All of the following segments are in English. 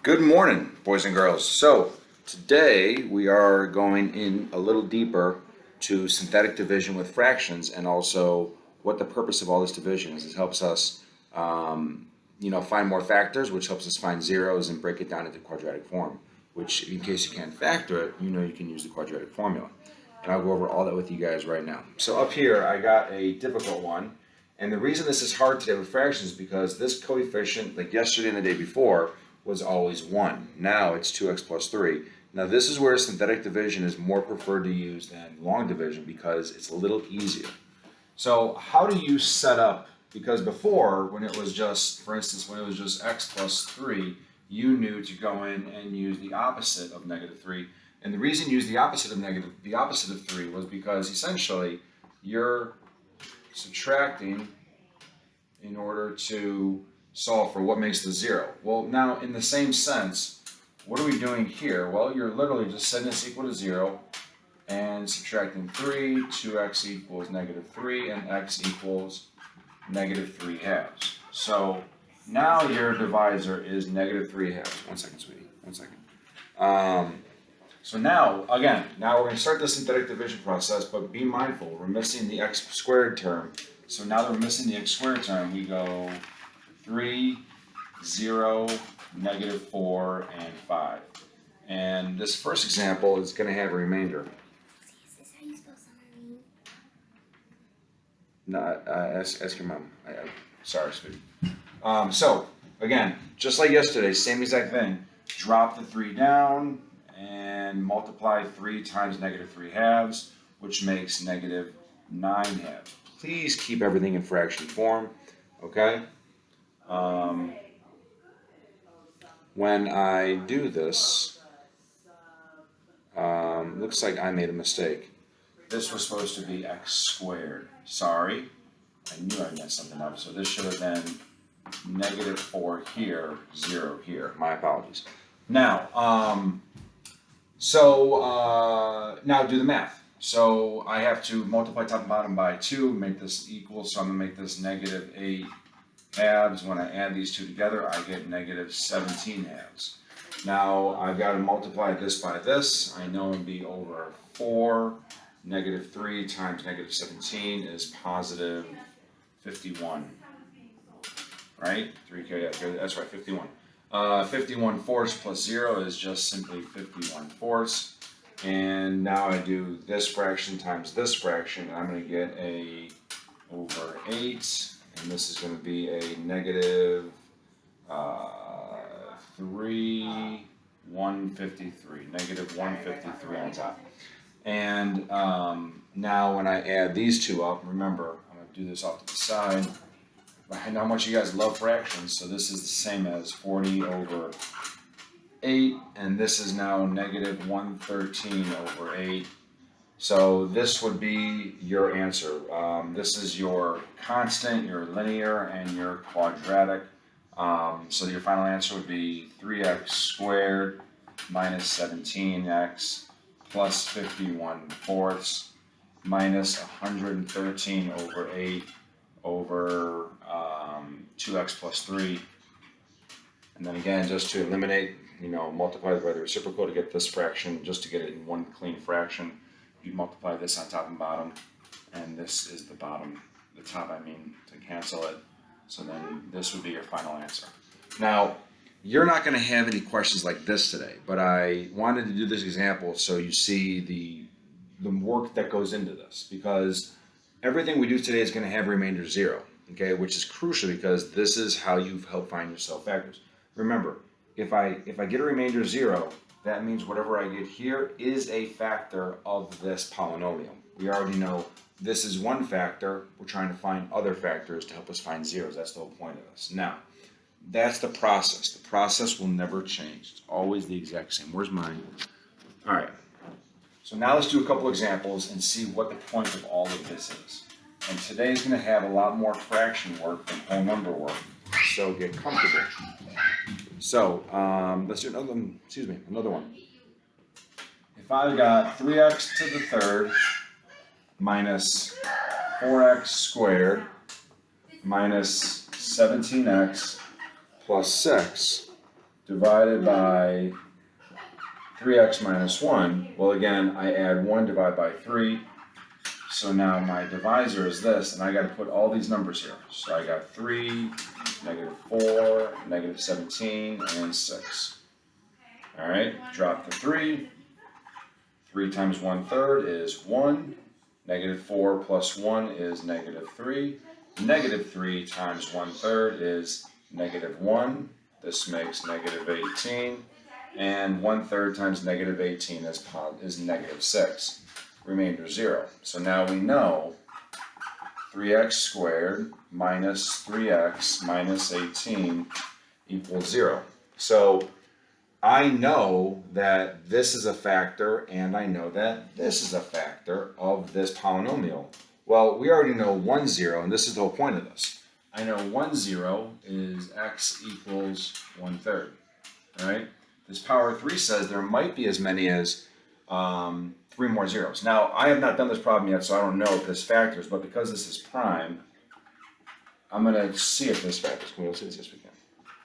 Good morning, boys and girls. So, today we are going in a little deeper to synthetic division with fractions and also what the purpose of all this division is. It helps us, find more factors, which helps us find zeros and break it down into quadratic form, which in case you can't factor it, you can use the quadratic formula. And I'll go over all that with you guys right now. So up here, I got a difficult one. And the reason this is hard today with fractions is because this coefficient, like yesterday and the day before, was always 1. Now it's 2x plus 3. Now this is where synthetic division is more preferred to use than long division because it's a little easier. So how do you set up, because before when it was just, for instance, when it was just x plus 3, you knew to go in and use the opposite of -3. And the reason you use the opposite of 3 was because essentially you're subtracting in order to solve for what makes the 0. Well, now in the same sense, what are we doing here? Well, you're literally just setting this equal to 0 and subtracting 3, 2x equals -3, and x equals -3 halves. So now your divisor is -3 halves. 1 second, sweetie. 1 second. So now, again, now we're going to start the synthetic division process, but be mindful, we're missing the x squared term. So now that we're missing the x squared term, we go 3, 0, -4, and 5. And this first example is going to have a remainder. Is this how you spell summer? No, ask your mom. Sorry, sweetie. So, again, just like yesterday, same exact thing. Drop the 3 down and multiply 3 times -3 halves, which makes -9 halves. Please keep everything in fraction form, okay? When I do this, looks like I made a mistake. This was supposed to be x squared. Sorry, I knew I messed something up. So this should have been -4 here, 0 here. My apologies. Now, now do the math. So I have to multiply top and bottom by 2, make this equal. So I'm going to make this -8 halves. When I add these two together, I get -17 halves. Now I've got to multiply this by this. I know it'd be over 4. -3 times -17 is positive 51. Right? 3k, that's right, 51. 51 fourths plus 0 is just simply 51 fourths. And now I do this fraction times this fraction, and I'm going to get a over 8. And this is going to be a -153 on top. And now when I add these two up, remember, I'm going to do this off to the side. I know how much you guys love fractions, so this is the same as 40 over 8, and this is now -113 over 8. So this would be your answer. This is your constant, your linear, and your quadratic. So your final answer would be 3x squared minus 17x plus 51 fourths minus 113 over 8 over 2x plus 3. And then again, just to eliminate, multiply by the reciprocal to get this fraction, just to get it in one clean fraction. You multiply this on top and bottom, and this is the bottom, the top, to cancel it. So then this would be your final answer. Now, you're not going to have any questions like this today, but I wanted to do this example so you see the work that goes into this, because everything we do today is going to have remainder 0, okay, which is crucial because this is how you help find yourself factors. Remember, if I get a remainder 0, that means whatever I get here is a factor of this polynomial. We already know this is one factor. We're trying to find other factors to help us find zeros. That's the whole point of this. Now, that's the process. The process will never change. It's always the exact same. Where's mine? All right. So now let's do a couple examples and see what the point of all of this is. And today's going to have a lot more fraction work than whole number work. So get comfortable. So let's do another one. If I've got 3x to the third minus 4x squared minus 17x plus 6 divided by 3x minus 1. Well, again, I add 1 divided by 3. So now my divisor is this, and I got to put all these numbers here. So I got 3, -4, -17, and 6. All right, drop the 3. 3 times 1/3 is 1. -4 plus 1 is -3. -3 times 1/3 is -1. This makes -18. And 1/3 times -18 is -6. Remainder 0. So now we know 3x squared minus 3x minus 18 equals 0. So I know that this is a factor, and I know that this is a factor of this polynomial. Well, we already know 1, 0, and this is the whole point of this. I know 1, 0 is x equals 1/3, right? This power 3 says there might be as many as 3 more zeros. Now, I have not done this problem yet, so I don't know if this factors, but because this is prime, I'm going to see if this factors. We'll see this weekend.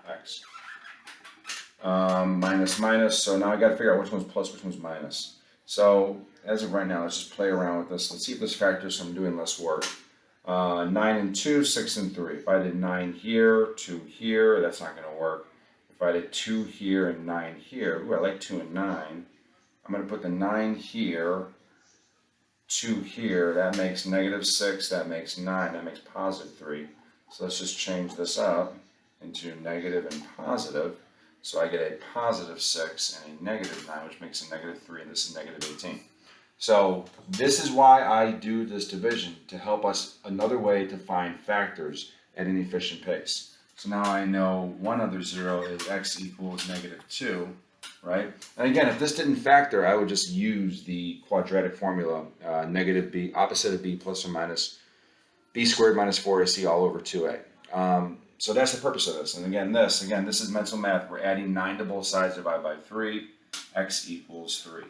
X. Minus, minus, so now I got to figure out which one's plus, which one's minus. So, as of right now, let's just play around with this. Let's see if this factors, so I'm doing less work. 9 and 2, 6 and 3. If I did 9 here, 2 here, that's not going to work. If I did 2 here and 9 here, ooh, I like 2 and 9. I'm going to put the 9 here, 2 here, that makes -6, that makes 9, that makes +3. So let's just change this up into negative and positive. So I get a +6 and a -9, which makes a -3, and this is -18. So this is why I do this division, to help us another way to find factors at an efficient pace. So now I know one other 0 is x equals -2, right? And again, if this didn't factor, I would just use the quadratic formula, negative b, opposite of b plus or minus b squared minus 4ac all over 2a. So that's the purpose of this. And again, this is mental math. We're adding 9 to both sides, divided by 3, x equals 3.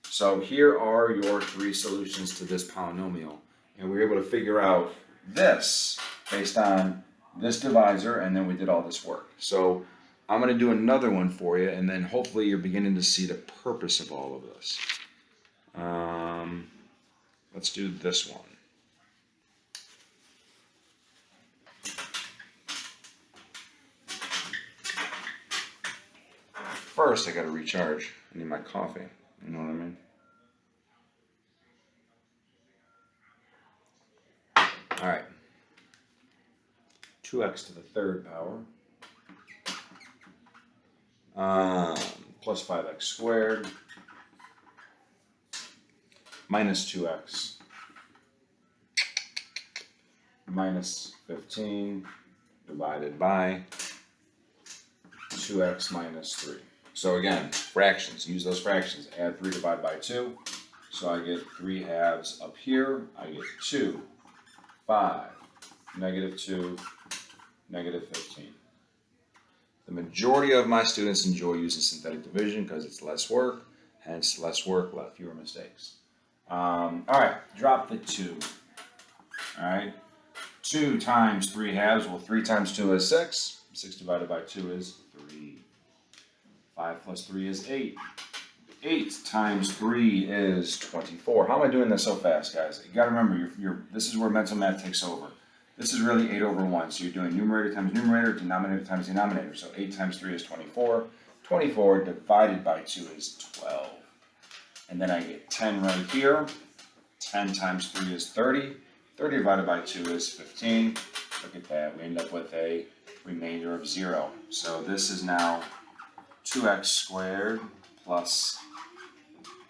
So here are your 3 solutions to this polynomial. And we were able to figure out this based on this divisor, and then we did all this work. So I'm going to do another one for you, and then hopefully you're beginning to see the purpose of all of this. Let's do this one. First, I got to recharge. I need my coffee. You know what I mean? All right. 2x to the 3rd power. Plus 5x squared. Minus 2x. Minus 15 divided by 2x minus 3. So again, fractions, use those fractions. Add 3 divided by 2. So I get 3 halves up here. I get 2, 5, -2, -15. The majority of my students enjoy using synthetic division because it's less work, hence less work, fewer mistakes. All right, drop the 2. All right, 2 times 3 halves, well, 3 times 2 is 6. 6 divided by 2 is 3. 5 plus 3 is 8. 8 times 3 is 24. How am I doing this so fast, guys? You got to remember, this is where mental math takes over. This is really 8 over 1. So you're doing numerator times numerator, denominator times denominator. So 8 times 3 is 24. 24 divided by 2 is 12. And then I get 10 right here. 10 times 3 is 30. 30 divided by 2 is 15. Look at that. We end up with a remainder of 0. So this is now 2x squared plus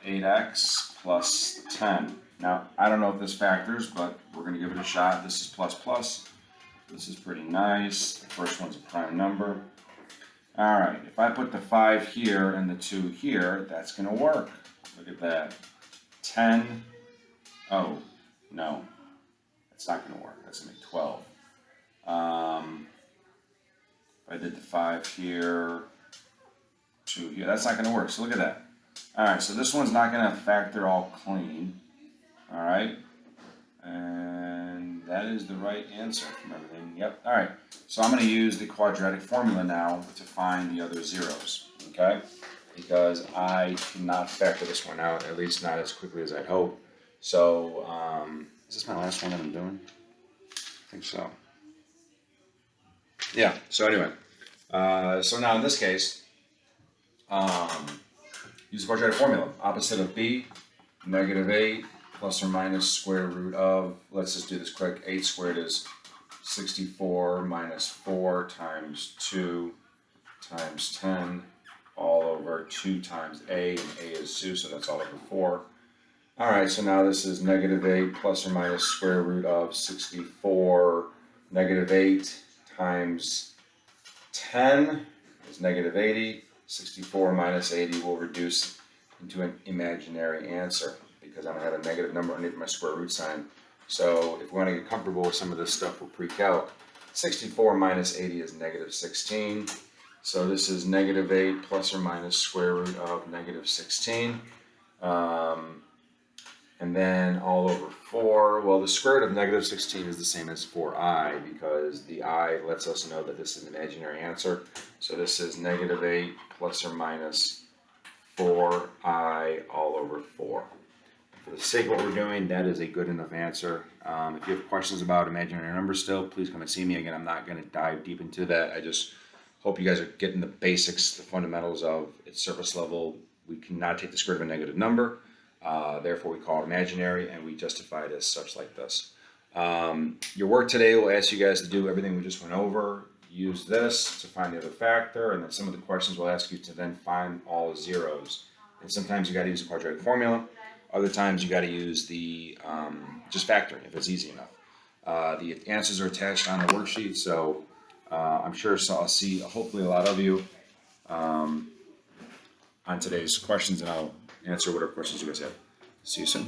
8x plus 10. Now, I don't know if this factors, but we're going to give it a shot. This is plus plus. This is pretty nice. The first one's a prime number. All right, if I put the 5 here and the 2 here, that's going to work. Look at that. 10. Oh, no. That's not going to work. That's going to be 12. If I did the 5 here, 2 here, that's not going to work. So look at that. All right, so this one's not going to factor all clean. All right, and that is the right answer from everything. Yep, all right. So I'm gonna use the quadratic formula now to find the other zeros, okay? Because I cannot factor this one out, at least not as quickly as I'd hope. So, is this my last one that I'm doing? I think so. Yeah, so anyway, so now in this case, use the quadratic formula. Opposite of b, -8 plus or minus square root of, let's just do this quick, 8 squared is 64 minus 4 times 2 times 10 all over 2 times a, and a is 2, so that's all over 4. Alright, so now this is -8 plus or minus square root of 64, -8 times 10 is -80. 64 minus 80 will reduce into an imaginary answer because I'm going to have a negative number underneath my square root sign. So if we want to get comfortable with some of this stuff, we'll pre-calc. 64 minus 80 is -16. So this is -8 plus or minus square root of -16. And then all over 4, well, the square root of -16 is the same as 4i because the i lets us know that this is an imaginary answer. So this is -8 plus or minus 4i all over 4. For the sake of what we're doing, that is a good enough answer. If you have questions about imaginary numbers still, please come and see me. Again, I'm not going to dive deep into that. I just hope you guys are getting the basics, the fundamentals of its surface level. We cannot take the square root of a negative number. Therefore, we call it imaginary, and we justify it as such like this. Your work today will ask you guys to do everything we just went over. Use this to find the other factor, and then some of the questions will ask you to then find all zeros. And sometimes you got to use the quadratic formula. Other times you got to use the just factoring if it's easy enough. The answers are attached on the worksheet, so I'm sure I'll see hopefully a lot of you on today's questions, and I'll answer whatever questions you guys have. See you soon.